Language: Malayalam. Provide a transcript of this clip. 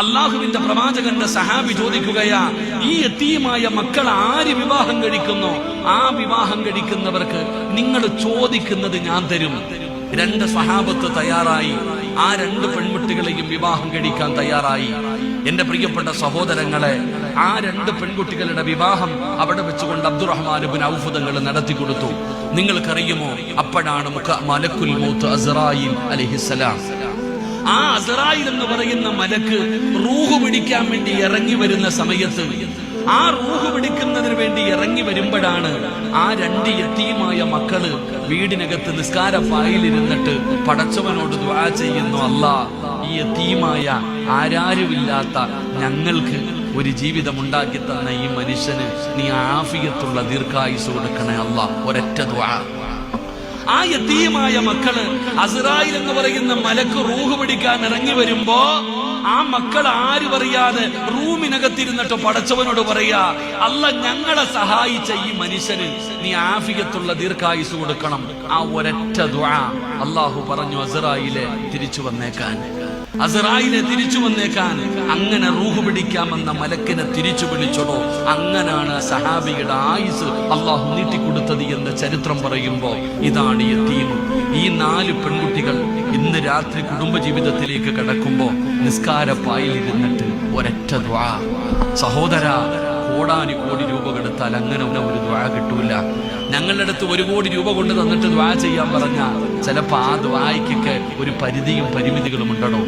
അള്ളാഹുവിന്റെ പ്രവാചകന്റെ സഹാബി ചോദിക്കുകയാ, ഈ യതീമായ മക്കൾ ആര് വിവാഹം കഴിക്കുന്നോ ആ വിവാഹം കഴിക്കുന്നവർക്ക് നിങ്ങൾ ചോദിക്കുന്നത് ഞാൻ തരും. രണ്ട് സഹാബത്ത് തയ്യാറായി. ആ രണ്ട് പെൺകുട്ടികളെയും വിവാഹം കഴിക്കാൻ തയ്യാറായി. എന്റെ പ്രിയപ്പെട്ട സഹോദരങ്ങളെ, ആ രണ്ട് പെൺകുട്ടികളുടെ വിവാഹം അവിടെ വെച്ചുകൊണ്ട് അബ്ദുറഹ്മാൻ ഇബ്നു ഔഫ് തങ്ങൾ നടത്തി കൊടുത്തു. നിങ്ങൾക്കറിയുമോ, അപ്പോഴാണ് മലക്കുൽ മൗത്ത് അസ്റായീൽ അലൈഹിസ്സലാം, ആ അസ്റായീൽ എന്ന് പറയുന്ന മലക്ക് റൂഹ് പിടിക്കാൻ വേണ്ടി ഇറങ്ങി വരുന്ന സമയത്ത്, ആ റൂഹ് പിടിക്കുന്നതിന് വേണ്ടി ഇറങ്ങി വരുമ്പോഴാണ് ആ രണ്ട് യതീമായ മക്കള് വീടിനകത്ത് നിസ്കാരപ്പായിലിരുന്നിട്ട് പടച്ചവനോട് ദുആ ചെയ്യുന്നു, അല്ലാ, ഈ യതീമായ ആരാരുമില്ലാത്ത ഞങ്ങൾക്ക് ഒരു ജീവിതം ഉണ്ടാക്കി തന്ന ഈ മനുഷ്യന് നീ ആഫിയത്തുള്ള ദീർഘായുസ് കൊടുക്കണേ അല്ലാ. ഒരൊറ്റ ദുആ. ആ യതീമായ മക്കള് അസ്റായീൽ എന്ന് പറയുന്ന മലക്ക് റൂഹ് പിടിക്കാൻ ഇറങ്ങി വരുമ്പോ ആ മക്കൾ ആര് പറയാതെ റൂമിനകത്തിരുന്നിട്ട് പടച്ചവനോട് പറയാ, അല്ല, ഞങ്ങളെ സഹായിച്ച ഈ മനുഷ്യന് നീ ആഫിയത്തുള്ള ദീർഘായുസ് കൊടുക്കണം. ആ ഒരൊറ്റ ദുആ. അല്ലാഹു പറഞ്ഞു, അസ്റായീലെ തിരിച്ചു വന്നേക്കാൻ, അസ്റായീലെ തിരിച്ചു വന്നേക്കാൻ. അങ്ങനെ റൂഹ് പിടിക്കാമെന്ന മലക്കിനെ തിരിച്ചു വിളിച്ചോളൂ. അങ്ങനാണ് സഹാബിയുടെ ആയുസ് അള്ളാഹു നീട്ടിക്കൊടുത്തത് എന്ന് ചരിത്രം പറയുമ്പോ ഇതാണ് യതീം. ഈ 4 പെൺകുട്ടികൾ ഇന്ന് രാത്രി കുടുംബജീവിതത്തിലേക്ക് കടക്കുമ്പോ നിസ്കാരപ്പായിലിരുന്നിട്ട് ഒരൊറ്റ ദുആ. സഹോദരാ, കോടാനുകോടി രൂപ കൊടുത്താൽ അങ്ങനെ ഒരു ദുആ കിട്ടൂല. ഞങ്ങളുടെ അടുത്ത് 1 കോടി രൂപ കൊണ്ട് തന്നിട്ട് ദുആ ചെയ്യാൻ പറഞ്ഞ ചിലപ്പോ ആ ദുആയ്ക്കൊക്കെ ഒരു പരിധിയും പരിമിതികളും ഉണ്ടോ.